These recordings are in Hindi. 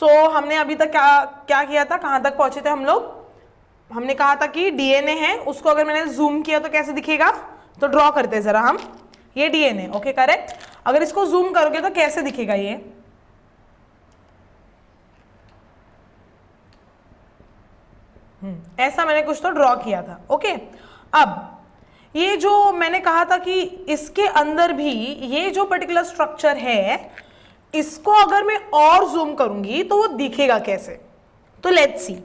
हमने अभी तक क्या क्या किया था, कहाँ तक पहुंचे थे हम लोग? हमने कहा था कि डीएनए है, उसको अगर मैंने जूम किया तो कैसे दिखेगा, तो ड्रॉ करते हैं जरा हम, ये डीएनए, ओके करेक्ट। अगर इसको जूम करोगे तो कैसे दिखेगा ये? ऐसा मैंने कुछ तो ड्रॉ किया था, ओके। अब ये जो मैंने कहा था कि इसके अंदर भी ये जो पर्टिकुलर स्ट्रक्चर है, इसको अगर मैं और जूम करूंगी तो वो दिखेगा कैसे? तो लेट्स सी।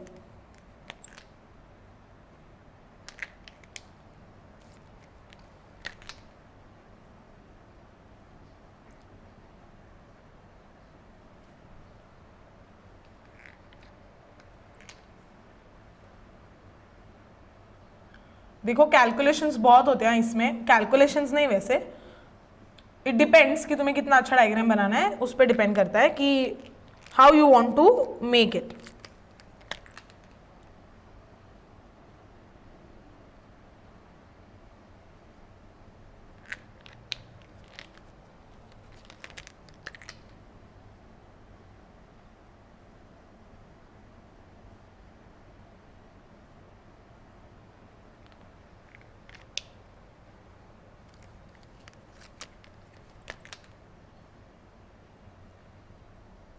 देखो कैलकुलेशंस बहुत होते हैं इसमें, कैलकुलेशंस नहीं वैसे, इट डिपेंड्स कि तुम्हें कितना अच्छा डायग्राम बनाना है, उस पर डिपेंड करता है कि how you want to make it.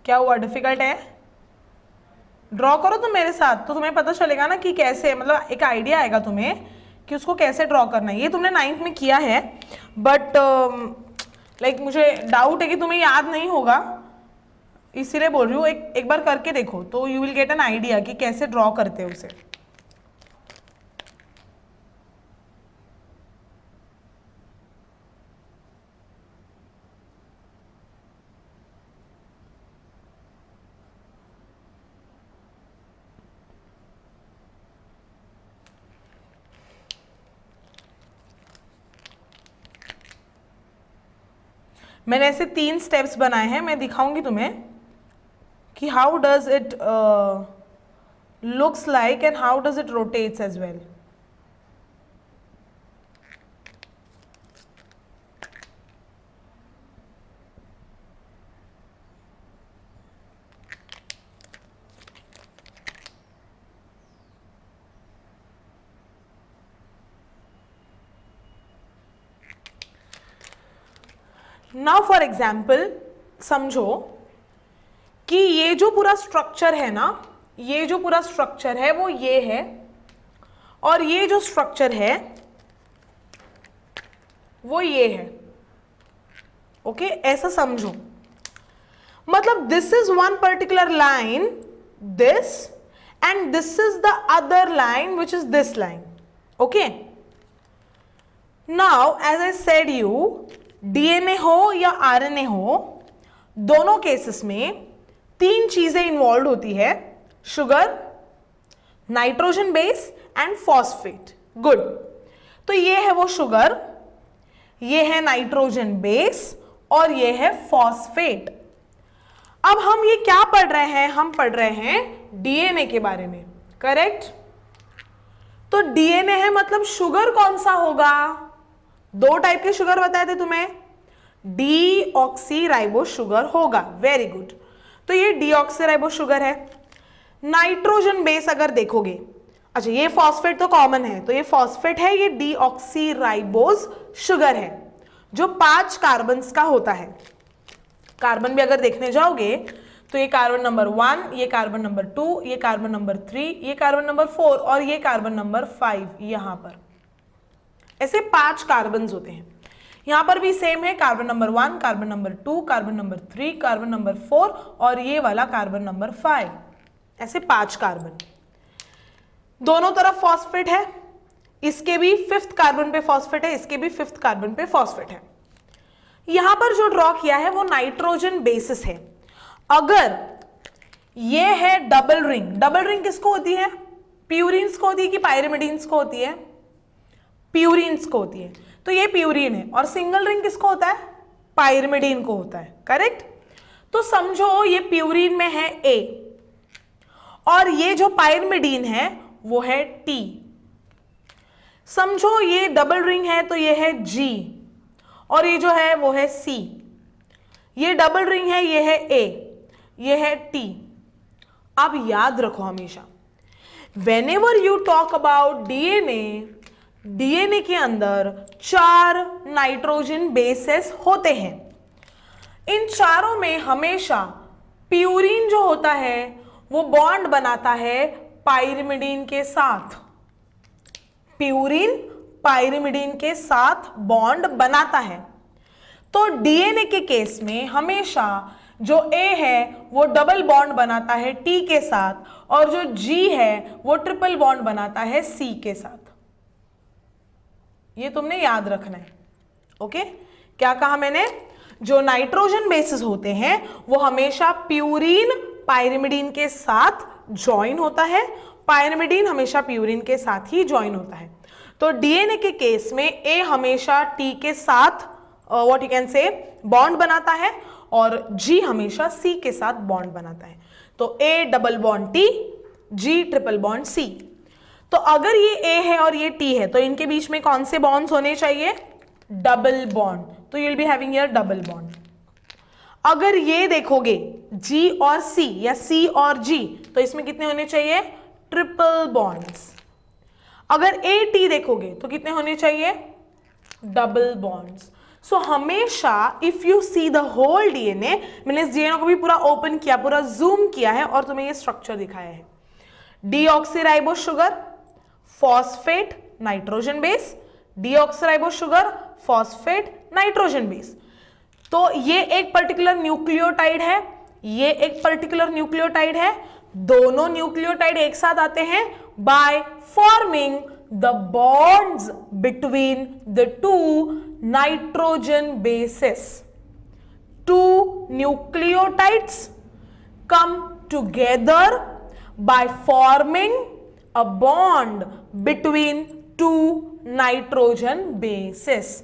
क्या हुआ, डिफिकल्ट है? ड्रॉ करो तुम मेरे साथ तो तुम्हें पता चलेगा ना कि कैसे, मतलब एक आइडिया आएगा तुम्हें कि उसको कैसे ड्रॉ करना है। ये तुमने 9th में किया है, बट लाइक मुझे डाउट है कि तुम्हें याद नहीं होगा, इसीलिए बोल रही हूँ। एक बार करके देखो तो you will get an idea कि कैसे ड्रॉ करते हैं उसे। मैंने ऐसे 3 स्टेप्स बनाए हैं, मैं दिखाऊंगी तुम्हें कि how does it looks like and how does it rotates as well. Now for example समझो कि ये जो पूरा स्ट्रक्चर है ना, ये जो पूरा स्ट्रक्चर है वो ये है, और ये जो स्ट्रक्चर है वो ये है, ओके ऐसा समझो। मतलब this is one particular line, this, and this is the other line which is this line, okay. Now as I said you, DNA हो या आरएनए हो, दोनों केसेस में 3 चीजें इन्वॉल्व होती है, sugar, nitrogen base and phosphate. Good, तो ये है वो शुगर, ये है नाइट्रोजन बेस और ये है फॉस्फेट। अब हम ये क्या पढ़ रहे हैं? हम पढ़ रहे हैं डीएनए के बारे में, करेक्ट। तो डीएनए है मतलब शुगर कौन सा होगा? 2 टाइप के शुगर बताए थे तुम्हें, डीऑक्सीराइबो शुगर होगा, वेरी गुड। तो ये डीऑक्सीराइबो शुगर है। नाइट्रोजन बेस अगर देखोगे, अच्छा ये फॉस्फेट तो कॉमन है, तो ये फॉस्फेट है, ये डीऑक्सीराइबोज शुगर है जो 5 कार्बन्स का होता है। कार्बन भी अगर देखने जाओगे तो ये कार्बन नंबर 1, ये कार्बन नंबर 2, ये कार्बन नंबर 3, ये कार्बन नंबर 4 और ये कार्बन नंबर 5, यहां पर ऐसे 5 कार्बन्स होते हैं। यहां पर भी सेम है, carbon number 1, carbon number 2, carbon number 3, carbon number 4 और ये वाला कार्बन नंबर 5, ऐसे 5 कार्बन। दोनों तरफ फॉस्फेट है, इसके भी 5th कार्बन पे फॉस्फेट है, इसके भी 5th कार्बन पे फॉस्फेट है। यहां पर जो ड्रॉ किया है वो नाइट्रोजन बेसिस है। अगर ये है डबल रिंग, डबल रिंग किसको होती है? प्यूरिन्स को होती है कि पायरिमिडीन्स को होती है? प्यूरिन्स को होती है, तो ये प्यूरिन है। और सिंगल रिंग किसको होता है? पायरिमिडीन को होता है, करेक्ट। तो समझो ये प्यूरिन में है A और ये जो पायरिमिडीन है वो है T। समझो ये डबल रिंग है तो ये है G और ये जो है वो है C। ये डबल रिंग है, ये है A, ये है T। अब याद रखो हमेशा, whenever you talk about DNA के अंदर 4 नाइट्रोजन बेसेस होते हैं। इन चारों में हमेशा प्यूरिन जो होता है वो बॉन्ड बनाता है पाइरिमिडीन के साथ। प्यूरिन पाइरिमिडीन के साथ बॉन्ड बनाता है। तो डीएनए के केस में हमेशा जो ए है वो डबल बॉन्ड बनाता है टी के साथ और जो जी है वो ट्रिपल बॉन्ड बनाता है सी के साथ। ये तुमने याद रखना है। ओके, क्या कहा मैंने? जो नाइट्रोजन बेसिस होते हैं वो हमेशा प्यूरिन पाइरिमिडीन के साथ ज्वाइन होता है, पाइरिमिडीन हमेशा प्यूरिन के साथ ही ज्वाइन होता है। तो डीएनए के केस में ए हमेशा टी के साथ what you can say bond बनाता है और जी हमेशा सी के साथ बॉन्ड बनाता है। तो A double bond T, G triple bond C. तो अगर ये ए है और ये टी है तो इनके बीच में कौन से बॉन्ड्स होने चाहिए? Double bond. तो you will be having here double bond. अगर ये देखोगे जी और सी या सी और जी तो इसमें कितने होने चाहिए? Triple bonds. अगर ए टी देखोगे तो कितने होने चाहिए? Double bonds. सो हमेशा if you see the whole DNA, मैंने इस डीएनए को भी पूरा ओपन किया, पूरा जूम किया है और तुम्हें ये स्ट्रक्चर दिखाया है। Deoxyribose sugar, phosphate, nitrogen base, deoxyribose sugar, phosphate, nitrogen base. तो ये एक पर्टिकुलर न्यूक्लियोटाइड है, ये एक पर्टिकुलर न्यूक्लियोटाइड है। दोनों न्यूक्लियोटाइड एक साथ आते हैं by forming the bonds between the two nitrogen bases. Two nucleotides come together by forming a bond between two nitrogen bases.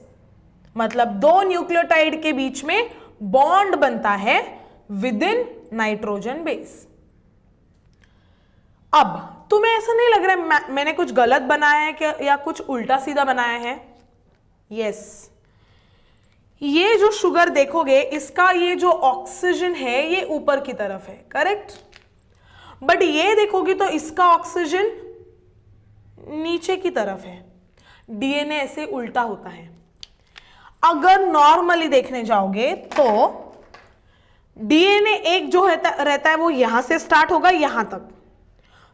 मतलब दो न्यूक्लियोटाइड के बीच में बॉन्ड बनता है विद इन नाइट्रोजन बेस। अब तुम्हें ऐसा नहीं लग रहा है मैंने कुछ गलत बनाया है क्या या कुछ उल्टा सीधा बनाया है? यस, ये जो शुगर देखोगे इसका ये जो ऑक्सीजन है ये ऊपर की तरफ है, करेक्ट। बट ये देखोगे तो इसका ऑक्सीजन नीचे की तरफ है। डीएनए ऐसे उल्टा होता है। अगर नॉर्मली देखने जाओगे तो डीएनए एक जो रहता है वो यहां से स्टार्ट होगा यहां तक,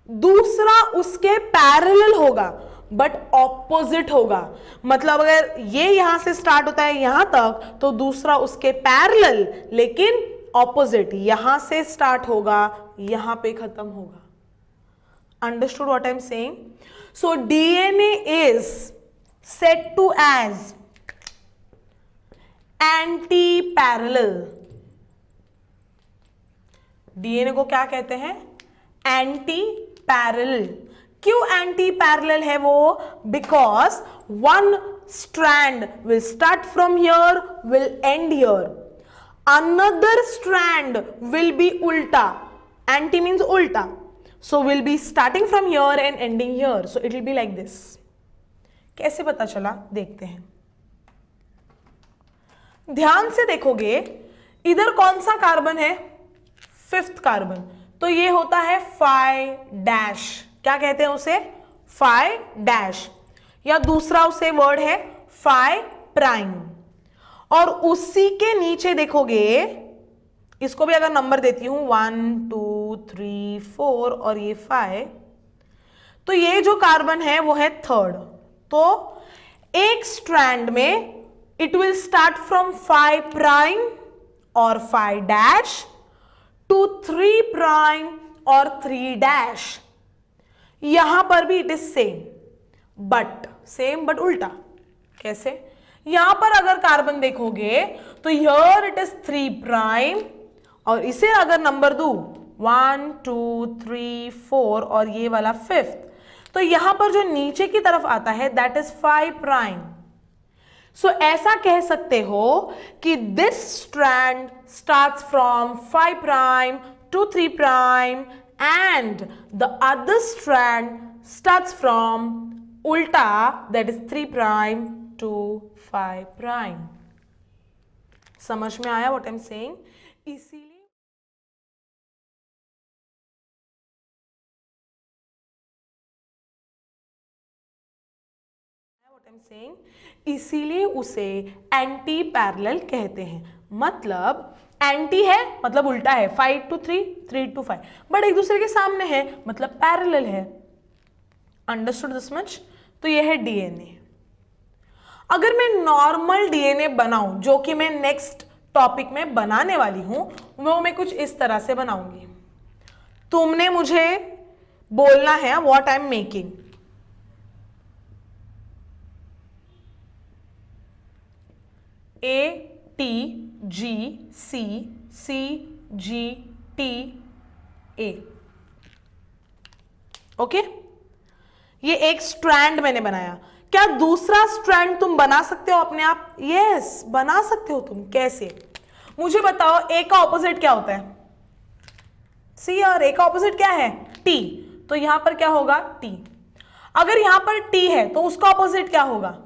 दूसरा उसके पैरेलल होगा बट ऑपोजिट होगा। मतलब अगर ये यहां से स्टार्ट होता है यहां तक तो दूसरा उसके पैरेलल लेकिन ऑपोजिट, यहां से स्टार्ट होगा यहां पे खत्म होगा। Understood what I am saying? So DNA is said to as anti parallel. DNA को क्या कहते हैं? Anti parallel. क्यों एंटी पैरेलल है वो? Because one strand will start from here, will end here, another strand will be उल्टा। एंटी मीन्स उल्टा, so will be starting from here and ending here, so it will be like this. कैसे पता चला? देखते हैं। ध्यान से देखोगे इधर कौन सा कार्बन है? 5th carbon. तो ये होता है फाई डैश। क्या कहते हैं उसे? Phi dash. या दूसरा उसे वर्ड है फाई प्राइम। और उसी के नीचे देखोगे, इसको भी अगर नंबर देती हूं 1 2 3 4 और ये 5, तो ये जो कार्बन है वो है 3rd। तो एक स्ट्रैंड में it will start from 5 prime और 5 डैश टू 3 प्राइम और 3 डैश। यहां पर भी इट इज सेम बट उल्टा। कैसे? यहां पर अगर कार्बन देखोगे तो हियर इट इज 3 प्राइम और इसे अगर नंबर दूं 1 2 3 4 और ये वाला 5th, तो यहां पर जो नीचे की तरफ आता है दैट इज 5 प्राइम। सो ऐसा कह सकते हो कि this strand starts from 5 prime to 3 prime and the other strand starts from उल्टा, that is 3 prime to 5 prime. समझ में आया व्हाट आई एम सेइंग? इसीलिए इसीलिए उसे एंटी पैरेलल कहते हैं। मतलब एंटी है मतलब उल्टा है, 5 to 3, 3 to 5, बट एक दूसरे के सामने है मतलब पैरेलल है। Understood this much? तो ये है डीएनए। अगर मैं नॉर्मल डीएनए बनाऊं, जो कि मैं नेक्स्ट टॉपिक में बनाने वाली हूं, वो मैं कुछ इस तरह से बनाऊंगी। तुमने मुझे बोलना है what I am making. ATGCCGTA, okay? ये एक स्ट्रैंड मैंने बनाया। क्या दूसरा स्ट्रैंड तुम बना सकते हो अपने आप? यस, बना सकते हो तुम। कैसे? मुझे बताओ, ए का ऑपोजिट क्या होता है? सी। और ए का ऑपोजिट क्या है? टी। तो यहां पर क्या होगा? टी। अगर यहां पर टी है तो उसका ऑपोजिट क्या होगा?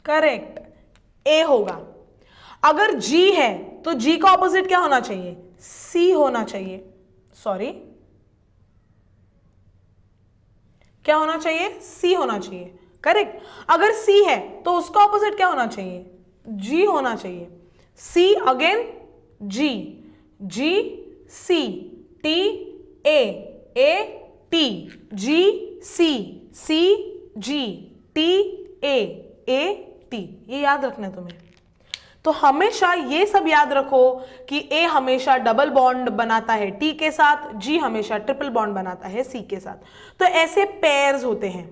करेक्ट, ए होगा। अगर जी है तो जी का ऑपोजिट क्या होना चाहिए? सी होना चाहिए। सॉरी, क्या होना चाहिए? सी होना चाहिए। करेक्ट। अगर सी है तो उसका ऑपोजिट क्या होना चाहिए? जी होना चाहिए। C again G, G C, T A T, G C, C G, T A T. ये याद रखना है तुम्हें। तो हमेशा ये सब याद रखो कि ए हमेशा डबल बॉन्ड बनाता है टी के साथ, जी हमेशा ट्रिपल बॉन्ड बनाता है सी के साथ। तो ऐसे पेयर्स होते हैं,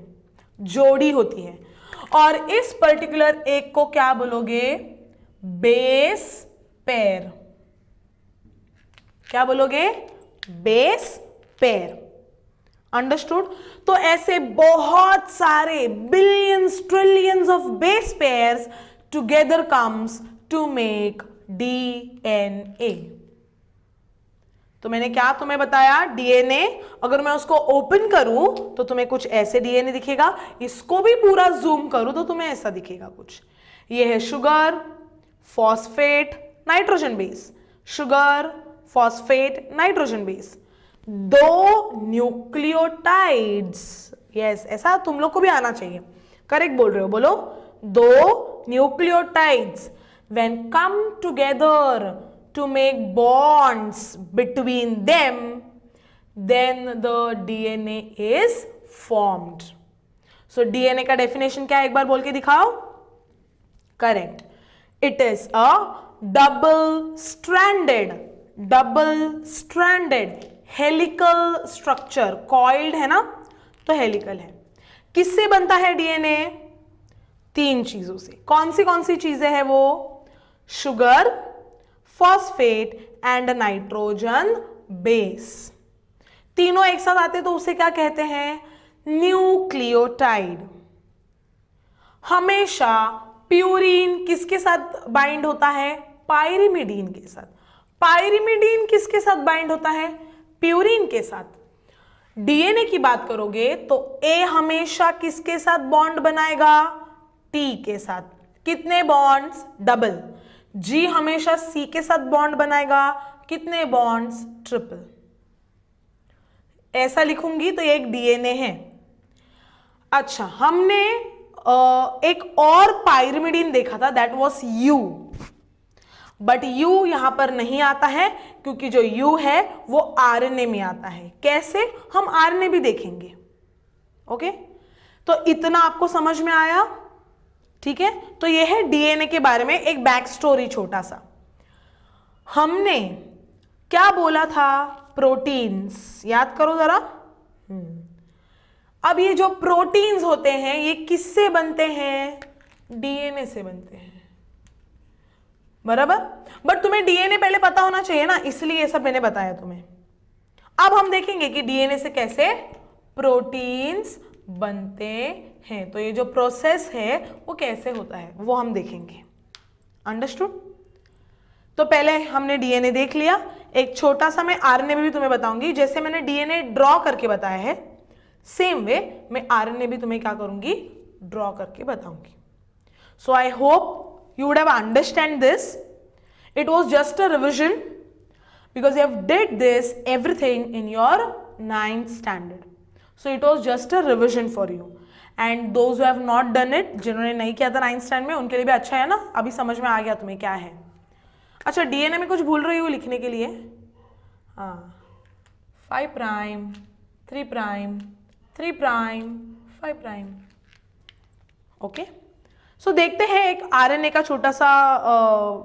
जोड़ी होती है। और इस पर्टिकुलर एक को क्या बोलोगे? Base pair. क्या बोलोगे? Base pair. अंडरस्टूड? तो ऐसे बहुत सारे billions trillions of base pairs together comes to make DNA. तो मैंने क्या तुम्हें बताया? डीएनए अगर मैं उसको ओपन करूं तो तुम्हें कुछ ऐसे डीएनए दिखेगा, इसको भी पूरा जूम करूं तो तुम्हें ऐसा दिखेगा कुछ। ये है sugar, phosphate, nitrogen base. Sugar, phosphate, nitrogen base, 2 nucleotides. Yes, ऐसा तुम लोग को भी आना चाहिए। करेक्ट बोल रहे हो, बोलो। 2 nucleotides when come together to make bonds between them, then the DNA is formed. So DNA का definition क्या है? एक बार बोल के दिखाओ। Correct. It is a double stranded helical structure. Coiled है ना, तो helical है। किससे बनता है DNA? 3 चीजों से। कौन सी चीजें हैं वो? Sugar, phosphate and nitrogen base. तीनों एक साथ आते तो उसे क्या कहते हैं? न्यूक्लियोटाइड। हमेशा प्यूरिन किसके साथ बाइंड होता है? पायरिमिडीन के साथ। पायरिमिडीन किसके साथ बाइंड होता है? प्यूरिन के साथ। डीएनए की बात करोगे तो ए हमेशा किसके साथ बॉन्ड बनाएगा? टी के साथ। कितने बॉन्ड्स? डबल। जी हमेशा सी के साथ बॉन्ड बनाएगा। कितने बॉन्ड्स? ट्रिपल। ऐसा लिखूंगी तो ये एक डीएनए है। अच्छा, हमने एक और पायरिमिडीन देखा था, that was you. But you यहां पर नहीं आता है क्योंकि जो यू है वो आरएनए में आता है। कैसे? हम आरएनए भी देखेंगे। ओके, तो इतना आपको समझ में आया? ठीक है, तो यह है डीएनए के बारे में एक बैक स्टोरी छोटा सा। हमने क्या बोला था? प्रोटीन्स। याद करो जरा। अब ये जो प्रोटीन्स होते हैं ये किससे बनते हैं? डीएनए से बनते हैं, बराबर। बट तुम्हें डीएनए पहले पता होना चाहिए ना, इसलिए ये सब मैंने बताया तुम्हें। अब हम देखेंगे कि डीएनए से कैसे प्रोटीन्स बनते हैं। तो ये जो प्रोसेस है वो कैसे होता है वो हम देखेंगे। अंडरस्टूड? तो पहले हमने डीएनए देख लिया। एक छोटा सा मैं आरएनए भी तुम्हें बताऊंगी। जैसे मैंने डीएनए ड्रॉ करके बताया है, सेम वे मैं आरएनए भी तुम्हें क्या करूंगी? ड्रॉ करके बताऊंगी। So I hope you would have understand this. It was just a revision because you have did this everything in your 9th standard. So it was just a revision for you. And those who have not done it, जिन्होंने नहीं किया था 9th स्टैंडर्ड में, उनके लिए भी अच्छा है ना, अभी समझ में आ गया तुम्हें क्या है। अच्छा, डीएनए में कुछ भूल रही हूँ लिखने के लिए? हाँ, 5 prime 3 prime 3 prime 5 prime. Okay, so देखते हैं एक आरएनए का छोटा सा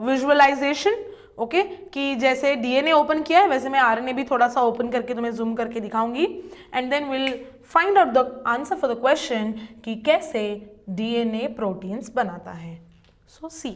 विजुअलाइजेशन। ओके, कि जैसे डीएनए ओपन किया है वैसे मैं आरएनए भी थोड़ा सा ओपन करके तुम्हें जूम करके दिखाऊंगी, and then will find out the answer for the question कि कैसे डीएनए प्रोटीन्स बनाता है। सो सी